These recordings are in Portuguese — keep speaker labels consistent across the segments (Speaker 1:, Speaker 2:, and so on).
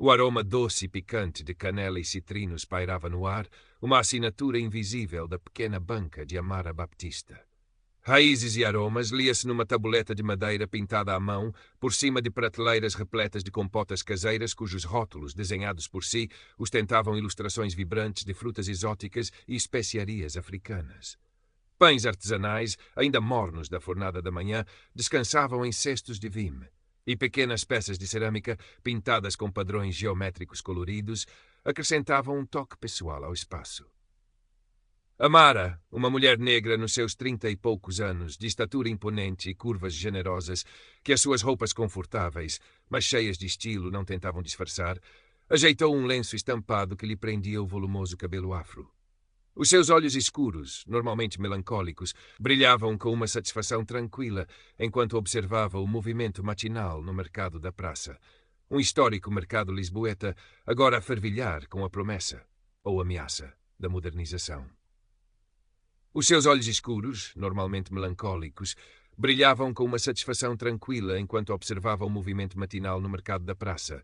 Speaker 1: O aroma doce e picante de canela e citrinos pairava no ar, uma assinatura invisível da pequena banca de Amara Baptista. Raízes e aromas lia-se numa tabuleta de madeira pintada à mão, por cima de prateleiras repletas de compotas caseiras cujos rótulos, desenhados por si, ostentavam ilustrações vibrantes de frutas exóticas e especiarias africanas. Pães artesanais, ainda mornos da fornada da manhã, descansavam em cestos de vime, e pequenas peças de cerâmica, pintadas com padrões geométricos coloridos, acrescentavam um toque pessoal ao espaço. Amara, uma mulher negra nos seus 30 e poucos anos, de estatura imponente e curvas generosas, que as suas roupas confortáveis, mas cheias de estilo, não tentavam disfarçar, ajeitou um lenço estampado que lhe prendia o volumoso cabelo afro. Os seus olhos escuros, normalmente melancólicos, brilhavam com uma satisfação tranquila enquanto observava o movimento matinal no mercado da praça. Um histórico mercado lisboeta, agora a fervilhar com a promessa, ou ameaça, da modernização. Os seus olhos escuros, normalmente melancólicos, brilhavam com uma satisfação tranquila enquanto observava o movimento matinal no mercado da praça.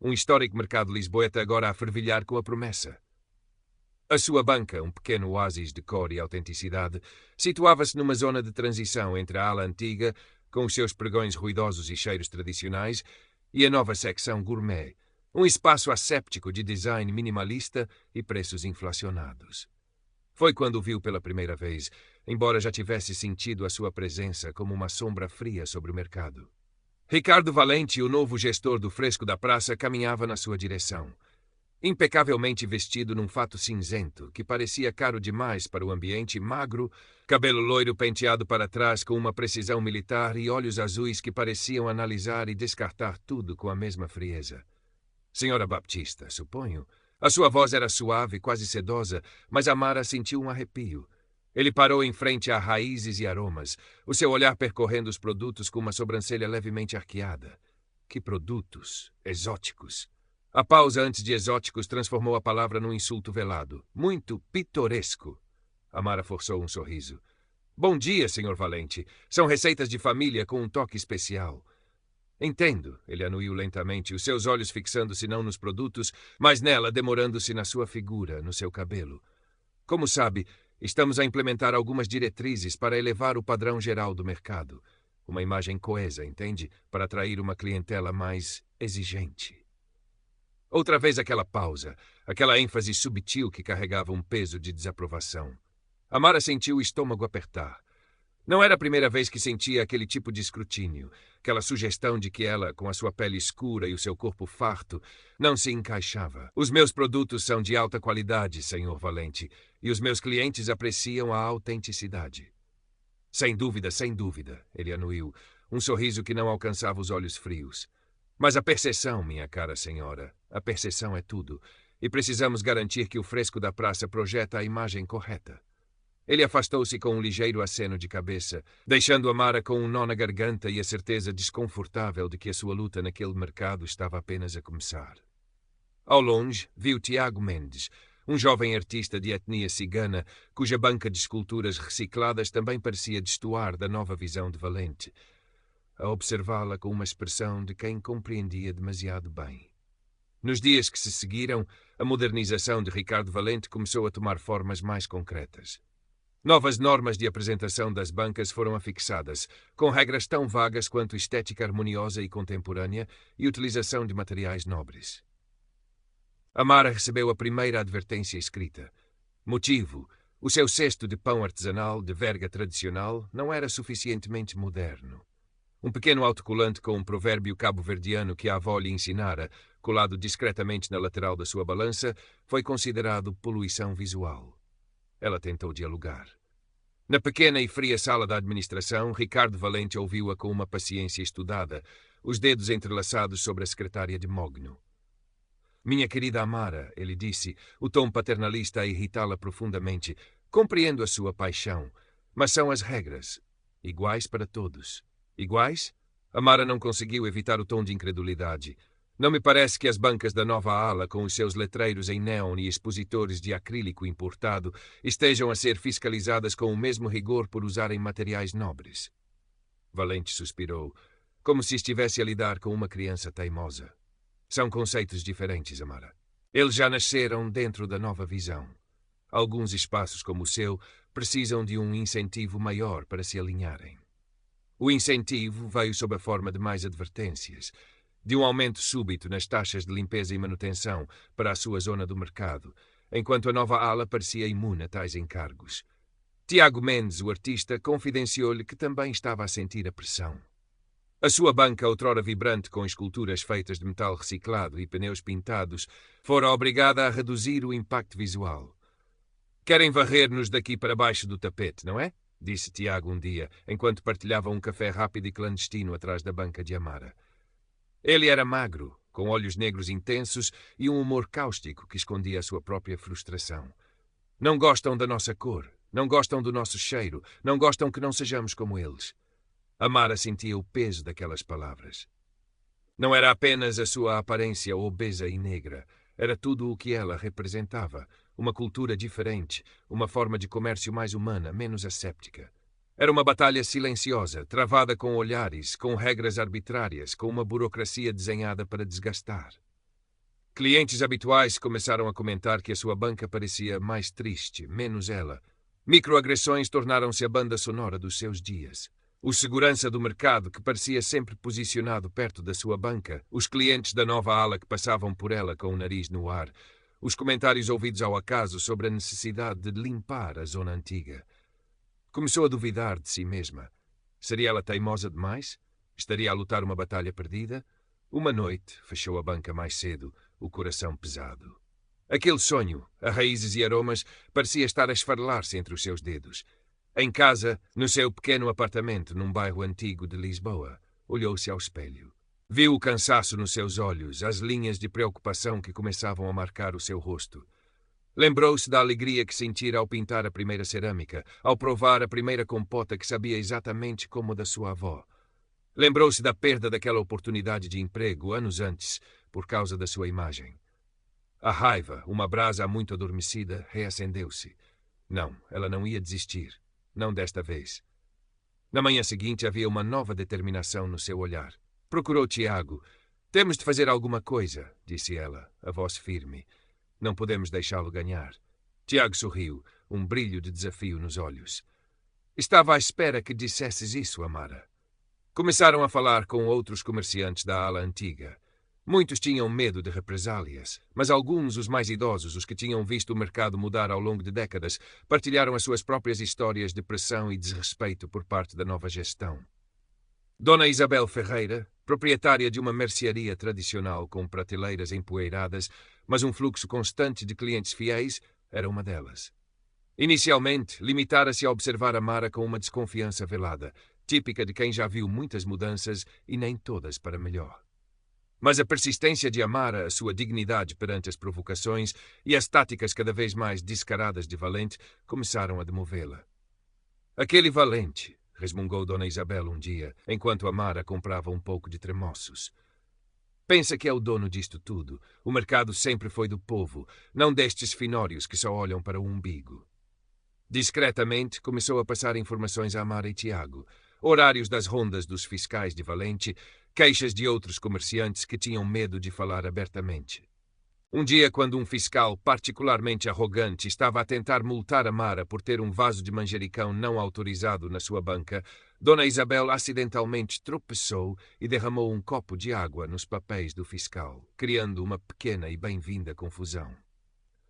Speaker 1: Um histórico mercado lisboeta agora a fervilhar com a promessa. A sua banca, um pequeno oásis de cor e autenticidade, situava-se numa zona de transição entre a ala antiga, com os seus pregões ruidosos e cheiros tradicionais, e a nova secção gourmet, um espaço asséptico de design minimalista e preços inflacionados. Foi quando o viu pela primeira vez, embora já tivesse sentido a sua presença como uma sombra fria sobre o mercado. Ricardo Valente, o novo gestor do Fresco da Praça, caminhava na sua direção. Impecavelmente vestido num fato cinzento, que parecia caro demais para o ambiente, magro, cabelo loiro penteado para trás com uma precisão militar e olhos azuis que pareciam analisar e descartar tudo com a mesma frieza. Senhora Baptista, suponho. A sua voz era suave, quase sedosa, mas Amara sentiu um arrepio. Ele parou em frente a raízes e aromas, o seu olhar percorrendo os produtos com uma sobrancelha levemente arqueada. Que produtos exóticos! A pausa antes de exóticos transformou a palavra num insulto velado. Muito pitoresco. Amara forçou um sorriso. Bom dia, Sr. Valente. São receitas de família com um toque especial. Entendo, ele anuiu lentamente, os seus olhos fixando-se não nos produtos, mas nela, demorando-se na sua figura, no seu cabelo. Como sabe, estamos a implementar algumas diretrizes para elevar o padrão geral do mercado. Uma imagem coesa, entende? Para atrair uma clientela mais exigente. Outra vez aquela pausa, aquela ênfase subtil que carregava um peso de desaprovação. Amara sentiu o estômago apertar. Não era a primeira vez que sentia aquele tipo de escrutínio, aquela sugestão de que ela, com a sua pele escura e o seu corpo farto, não se encaixava. Os meus produtos são de alta qualidade, Sr. Valente, e os meus clientes apreciam a autenticidade. Sem dúvida, ele anuiu, um sorriso que não alcançava os olhos frios. Mas a percepção, minha cara senhora, a percepção é tudo, e precisamos garantir que o Fresco da Praça projeta a imagem correta. Ele afastou-se com um ligeiro aceno de cabeça, deixando Amara com um nó na garganta e a certeza desconfortável de que a sua luta naquele mercado estava apenas a começar. Ao longe, viu Tiago Mendes, um jovem artista de etnia cigana, cuja banca de esculturas recicladas também parecia destoar da nova visão de Valente, a observá-la com uma expressão de quem compreendia demasiado bem. Nos dias que se seguiram, a modernização de Ricardo Valente começou a tomar formas mais concretas. Novas normas de apresentação das bancas foram afixadas, com regras tão vagas quanto estética harmoniosa e contemporânea e utilização de materiais nobres. Amara recebeu a primeira advertência escrita. Motivo: o seu cesto de pão artesanal de verga tradicional não era suficientemente moderno. Um pequeno autocolante com um provérbio cabo-verdiano que a avó lhe ensinara, colado discretamente na lateral da sua balança, foi considerado poluição visual. Ela tentou dialogar. Na pequena e fria sala da administração, Ricardo Valente ouviu-a com uma paciência estudada, os dedos entrelaçados sobre a secretária de mogno. Minha querida Amara, ele disse, o tom paternalista a irritá-la profundamente, compreendo a sua paixão, mas são as regras, iguais para todos. Iguais? Amara não conseguiu evitar o tom de incredulidade. Não me parece que as bancas da nova ala, com os seus letreiros em néon e expositores de acrílico importado, estejam a ser fiscalizadas com o mesmo rigor por usarem materiais nobres. Valente suspirou, como se estivesse a lidar com uma criança teimosa. São conceitos diferentes, Amara. Eles já nasceram dentro da nova visão. Alguns espaços como o seu precisam de um incentivo maior para se alinharem. O incentivo veio sob a forma de mais advertências, de um aumento súbito nas taxas de limpeza e manutenção para a sua zona do mercado, enquanto a nova ala parecia imune a tais encargos. Tiago Mendes, o artista, confidenciou-lhe que também estava a sentir a pressão. A sua banca, outrora vibrante com esculturas feitas de metal reciclado e pneus pintados, fora obrigada a reduzir o impacto visual. Querem varrer-nos daqui para baixo do tapete, não é? Disse Tiago um dia, enquanto partilhava um café rápido e clandestino atrás da banca de Amara. Ele era magro, com olhos negros intensos e um humor cáustico que escondia a sua própria frustração. Não gostam da nossa cor, não gostam do nosso cheiro, não gostam que não sejamos como eles. Amara sentia o peso daquelas palavras. Não era apenas a sua aparência obesa e negra, era tudo o que ela representava, uma cultura diferente, uma forma de comércio mais humana, menos asséptica. Era uma batalha silenciosa, travada com olhares, com regras arbitrárias, com uma burocracia desenhada para desgastar. Clientes habituais começaram a comentar que a sua banca parecia mais triste, menos ela. Microagressões tornaram-se a banda sonora dos seus dias. O segurança do mercado, que parecia sempre posicionado perto da sua banca, os clientes da nova ala que passavam por ela com o nariz no ar, os comentários ouvidos ao acaso sobre a necessidade de limpar a zona antiga. Começou a duvidar de si mesma. Seria ela teimosa demais? Estaria a lutar uma batalha perdida? Uma noite, fechou a banca mais cedo, o coração pesado. Aquele sonho, a raízes e aromas, parecia estar a esfarelar-se entre os seus dedos. Em casa, no seu pequeno apartamento num bairro antigo de Lisboa, olhou-se ao espelho. Viu o cansaço nos seus olhos, as linhas de preocupação que começavam a marcar o seu rosto. Lembrou-se da alegria que sentira ao pintar a primeira cerâmica, ao provar a primeira compota que sabia exatamente como a da sua avó. Lembrou-se da perda daquela oportunidade de emprego anos antes, por causa da sua imagem. A raiva, uma brasa muito adormecida, reacendeu-se. Não, ela não ia desistir. Não desta vez. Na manhã seguinte havia uma nova determinação no seu olhar. Procurou Tiago. Temos de fazer alguma coisa, disse ela, a voz firme. Não podemos deixá-lo ganhar. Tiago sorriu, um brilho de desafio nos olhos. Estava à espera que dissesses isso, Amara. Começaram a falar com outros comerciantes da ala antiga. Muitos tinham medo de represálias, mas alguns, os mais idosos, os que tinham visto o mercado mudar ao longo de décadas, partilharam as suas próprias histórias de pressão e desrespeito por parte da nova gestão. Dona Isabel Ferreira, proprietária de uma mercearia tradicional com prateleiras empoeiradas, mas um fluxo constante de clientes fiéis, era uma delas. Inicialmente, limitara-se a observar Amara com uma desconfiança velada, típica de quem já viu muitas mudanças e nem todas para melhor. Mas a persistência de Amara, a sua dignidade perante as provocações e as táticas cada vez mais descaradas de Valente começaram a demovê-la. Aquele Valente, resmungou Dona Isabel um dia, enquanto Amara comprava um pouco de tremoços. Pensa que é o dono disto tudo. O mercado sempre foi do povo, não destes finórios que só olham para o umbigo. Discretamente, começou a passar informações a Amara e Tiago. Horários das rondas dos fiscais de Valente, queixas de outros comerciantes que tinham medo de falar abertamente. Um dia, quando um fiscal particularmente arrogante estava a tentar multar Amara por ter um vaso de manjericão não autorizado na sua banca, Dona Isabel acidentalmente tropeçou e derramou um copo de água nos papéis do fiscal, criando uma pequena e bem-vinda confusão.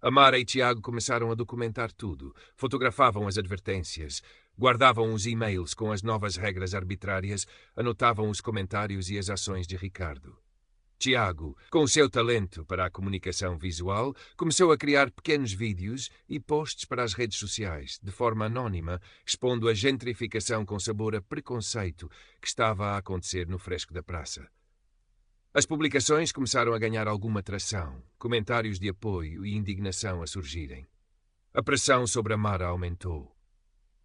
Speaker 1: Amara e Tiago começaram a documentar tudo, fotografavam as advertências, guardavam os e-mails com as novas regras arbitrárias, anotavam os comentários e as ações de Ricardo. Tiago, com o seu talento para a comunicação visual, começou a criar pequenos vídeos e posts para as redes sociais, de forma anónima, expondo a gentrificação com sabor a preconceito que estava a acontecer no fresco da praça. As publicações começaram a ganhar alguma tração, comentários de apoio e indignação a surgirem. A pressão sobre Amara aumentou.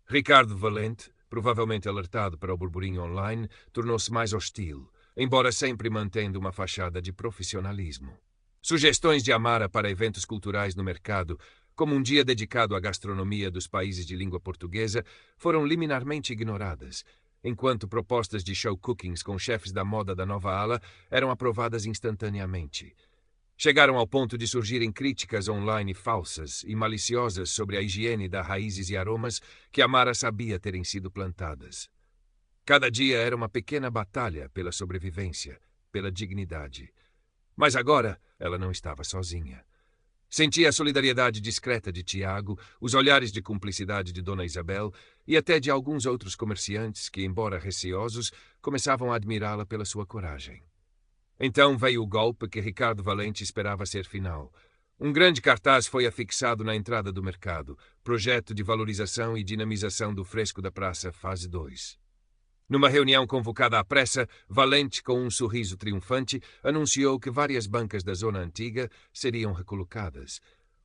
Speaker 1: Ricardo Valente, provavelmente alertado para o burburinho online, tornou-se mais hostil, embora sempre mantendo uma fachada de profissionalismo. Sugestões de Amara para eventos culturais no mercado, como um dia dedicado à gastronomia dos países de língua portuguesa, foram liminarmente ignoradas, enquanto propostas de show cookings com chefes da moda da nova ala eram aprovadas instantaneamente. Chegaram ao ponto de surgirem críticas online falsas e maliciosas sobre a higiene das raízes e aromas que Amara sabia terem sido plantadas. Cada dia era uma pequena batalha pela sobrevivência, pela dignidade. Mas agora ela não estava sozinha. Sentia a solidariedade discreta de Tiago, os olhares de cumplicidade de Dona Isabel e até de alguns outros comerciantes que, embora receosos, começavam a admirá-la pela sua coragem. Então veio o golpe que Ricardo Valente esperava ser final. Um grande cartaz foi afixado na entrada do mercado, projeto de valorização e dinamização do fresco da praça, fase 2. Numa reunião convocada à pressa, Valente, com um sorriso triunfante, anunciou que várias bancas da zona antiga seriam recolocadas.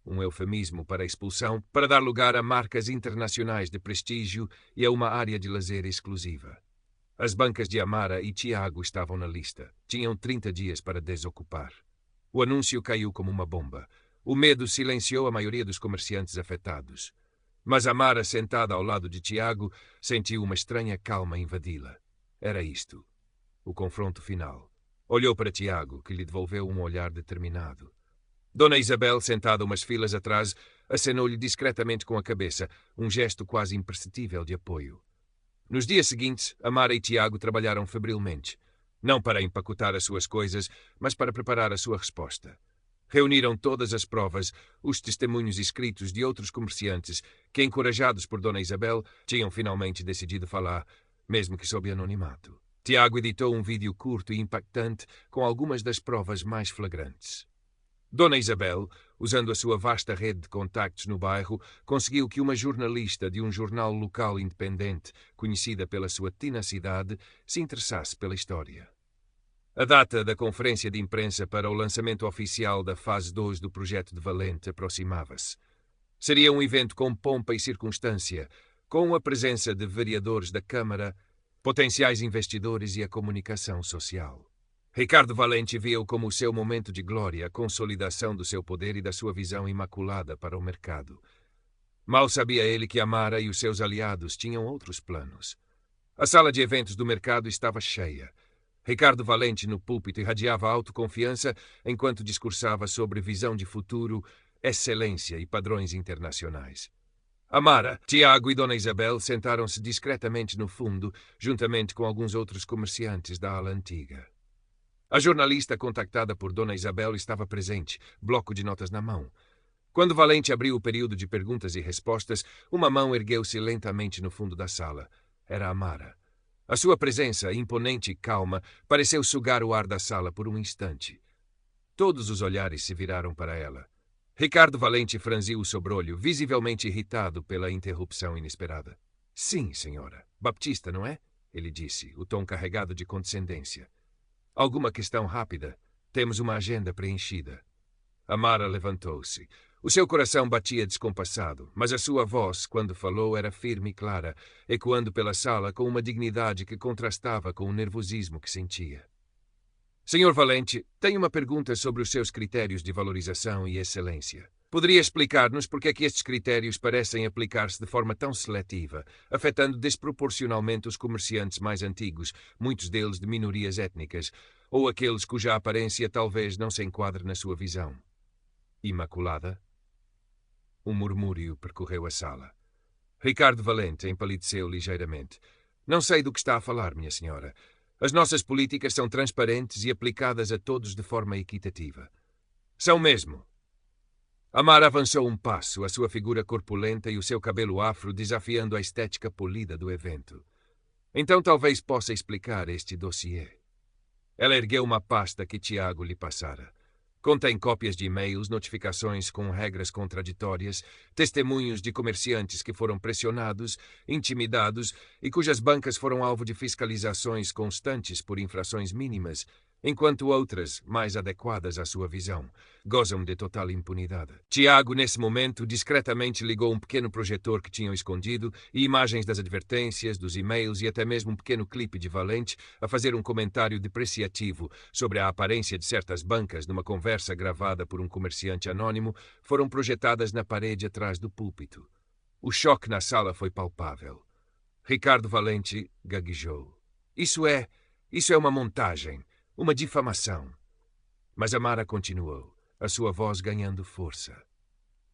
Speaker 1: Um eufemismo para a expulsão, para dar lugar a marcas internacionais de prestígio e a uma área de lazer exclusiva. As bancas de Amara e Tiago estavam na lista. Tinham 30 dias para desocupar. O anúncio caiu como uma bomba. O medo silenciou a maioria dos comerciantes afetados. Mas Amara, sentada ao lado de Tiago, sentiu uma estranha calma invadi-la. Era isto. O confronto final. Olhou para Tiago, que lhe devolveu um olhar determinado. Dona Isabel, sentada umas filas atrás, acenou-lhe discretamente com a cabeça, um gesto quase imperceptível de apoio. Nos dias seguintes, Amara e Tiago trabalharam febrilmente. Não para empacotar as suas coisas, mas para preparar a sua resposta. Reuniram todas as provas, os testemunhos escritos de outros comerciantes que, encorajados por Dona Isabel, tinham finalmente decidido falar, mesmo que sob anonimato. Tiago editou um vídeo curto e impactante com algumas das provas mais flagrantes. Dona Isabel, usando a sua vasta rede de contactos no bairro, conseguiu que uma jornalista de um jornal local independente, conhecida pela sua tenacidade, se interessasse pela história. A data da conferência de imprensa para o lançamento oficial da fase 2 do projeto de Valente aproximava-se. Seria um evento com pompa e circunstância, com a presença de vereadores da Câmara, potenciais investidores e a comunicação social. Ricardo Valente via-o como o seu momento de glória, a consolidação do seu poder e da sua visão imaculada para o mercado. Mal sabia ele que Amara e os seus aliados tinham outros planos. A sala de eventos do mercado estava cheia. Ricardo Valente no púlpito irradiava autoconfiança enquanto discursava sobre visão de futuro, excelência e padrões internacionais. Amara, Tiago e Dona Isabel sentaram-se discretamente no fundo, juntamente com alguns outros comerciantes da ala antiga. A jornalista contactada por Dona Isabel estava presente, bloco de notas na mão. Quando Valente abriu o período de perguntas e respostas, uma mão ergueu-se lentamente no fundo da sala. Era Amara. A sua presença, imponente e calma, pareceu sugar o ar da sala por um instante. Todos os olhares se viraram para ela. Ricardo Valente franziu o sobrolho, visivelmente irritado pela interrupção inesperada. — Sim, senhora. Baptista, não é? Ele disse, o tom carregado de condescendência. — Alguma questão rápida? Temos uma agenda preenchida. Amara levantou-se. O seu coração batia descompassado, mas a sua voz, quando falou, era firme e clara, ecoando pela sala com uma dignidade que contrastava com o nervosismo que sentia. — Senhor Valente, tenho uma pergunta sobre os seus critérios de valorização e excelência. Poderia explicar-nos por que é que estes critérios parecem aplicar-se de forma tão seletiva, afetando desproporcionalmente os comerciantes mais antigos, muitos deles de minorias étnicas, ou aqueles cuja aparência talvez não se enquadre na sua visão? Imaculada? Um murmúrio percorreu a sala. Ricardo Valente empalideceu ligeiramente. — Não sei do que está a falar, minha senhora. As nossas políticas são transparentes e aplicadas a todos de forma equitativa. — São mesmo. Amara avançou um passo, a sua figura corpulenta e o seu cabelo afro desafiando a estética polida do evento. — Então talvez possa explicar este dossiê. Ela ergueu uma pasta que Tiago lhe passara. Contém cópias de e-mails, notificações com regras contraditórias, testemunhos de comerciantes que foram pressionados, intimidados e cujas bancas foram alvo de fiscalizações constantes por infrações mínimas, enquanto outras, mais adequadas à sua visão, gozam de total impunidade. Tiago, nesse momento, discretamente ligou um pequeno projetor que tinham escondido e imagens das advertências, dos e-mails e até mesmo um pequeno clipe de Valente a fazer um comentário depreciativo sobre a aparência de certas bancas numa conversa gravada por um comerciante anônimo foram projetadas na parede atrás do púlpito. O choque na sala foi palpável. Ricardo Valente gaguejou. Isso é uma montagem, uma difamação. Mas Amara continuou, a sua voz ganhando força.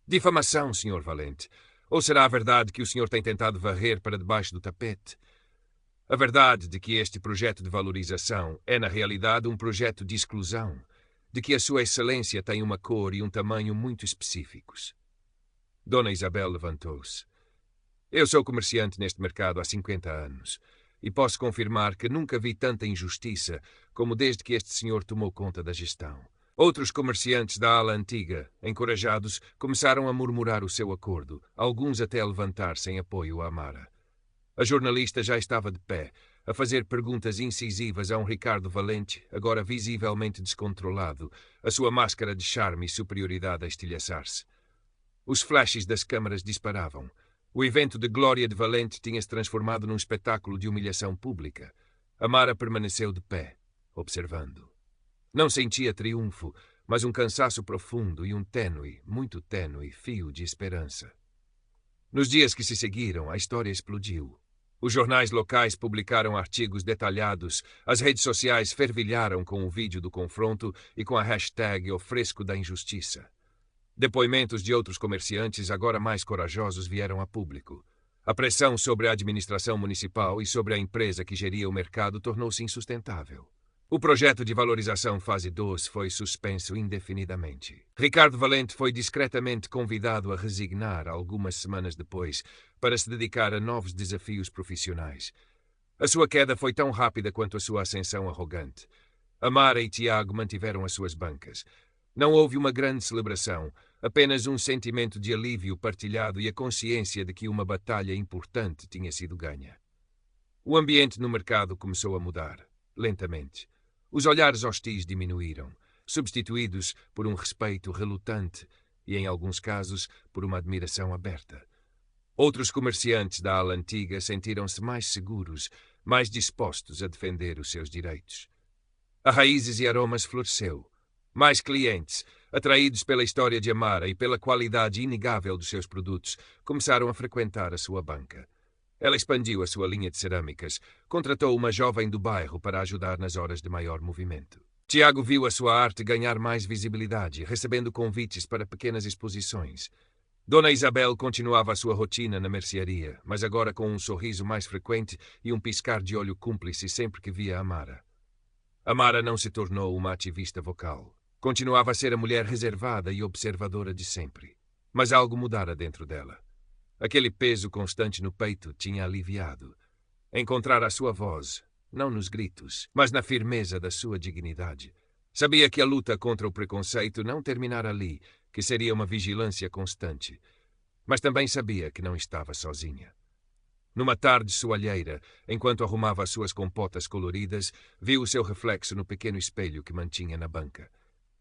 Speaker 1: Difamação, Sr. Valente. Ou será a verdade que o senhor tem tentado varrer para debaixo do tapete? A verdade de que este projeto de valorização é, na realidade, um projeto de exclusão, de que a sua excelência tem uma cor e um tamanho muito específicos. Dona Isabel levantou-se. Eu sou comerciante neste mercado há 50 anos e posso confirmar que nunca vi tanta injustiça como desde que este senhor tomou conta da gestão. Outros comerciantes da ala antiga, encorajados, começaram a murmurar o seu acordo, alguns até a levantar-se em apoio a Amara. A jornalista já estava de pé, a fazer perguntas incisivas a um Ricardo Valente, agora visivelmente descontrolado, a sua máscara de charme e superioridade a estilhaçar-se. Os flashes das câmaras disparavam. O evento de glória de Valente tinha-se transformado num espetáculo de humilhação pública. Amara permaneceu de pé, observando. Não sentia triunfo, mas um cansaço profundo e um tênue, muito tênue, fio de esperança. Nos dias que se seguiram, a história explodiu. Os jornais locais publicaram artigos detalhados, as redes sociais fervilharam com o vídeo do confronto e com a hashtag O Fresco da Injustiça. Depoimentos de outros comerciantes, agora mais corajosos, vieram a público. A pressão sobre a administração municipal e sobre a empresa que geria o mercado tornou-se insustentável. O projeto de valorização fase 2 foi suspenso indefinidamente. Ricardo Valente foi discretamente convidado a resignar algumas semanas depois para se dedicar a novos desafios profissionais. A sua queda foi tão rápida quanto a sua ascensão arrogante. Amara e Tiago mantiveram as suas bancas. Não houve uma grande celebração, apenas um sentimento de alívio partilhado e a consciência de que uma batalha importante tinha sido ganha. O ambiente no mercado começou a mudar, lentamente. Os olhares hostis diminuíram, substituídos por um respeito relutante e, em alguns casos, por uma admiração aberta. Outros comerciantes da ala antiga sentiram-se mais seguros, mais dispostos a defender os seus direitos. A Raízes e Aromas floresceu. Mais clientes, atraídos pela história de Amara e pela qualidade inegável dos seus produtos, começaram a frequentar a sua banca. Ela expandiu a sua linha de cerâmicas, contratou uma jovem do bairro para ajudar nas horas de maior movimento. Tiago viu a sua arte ganhar mais visibilidade, recebendo convites para pequenas exposições. Dona Isabel continuava a sua rotina na mercearia, mas agora com um sorriso mais frequente e um piscar de olho cúmplice sempre que via Amara. Amara não se tornou uma ativista vocal. Continuava a ser a mulher reservada e observadora de sempre. Mas algo mudara dentro dela. Aquele peso constante no peito tinha aliviado. Encontrara a sua voz, não nos gritos, mas na firmeza da sua dignidade. Sabia que a luta contra o preconceito não terminara ali, que seria uma vigilância constante. Mas também sabia que não estava sozinha. Numa tarde soalheira, enquanto arrumava as suas compotas coloridas, viu o seu reflexo no pequeno espelho que mantinha na banca.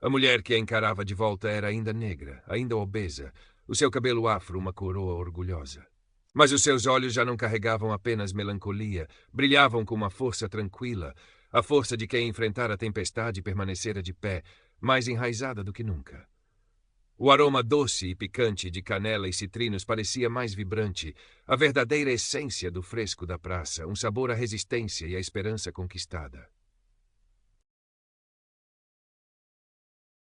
Speaker 1: A mulher que a encarava de volta era ainda negra, ainda obesa, o seu cabelo afro uma coroa orgulhosa. Mas os seus olhos já não carregavam apenas melancolia, brilhavam com uma força tranquila, a força de quem enfrentara a tempestade e permanecera de pé, mais enraizada do que nunca. O aroma doce e picante de canela e citrinos parecia mais vibrante, a verdadeira essência do fresco da praça, um sabor à resistência e à esperança conquistada.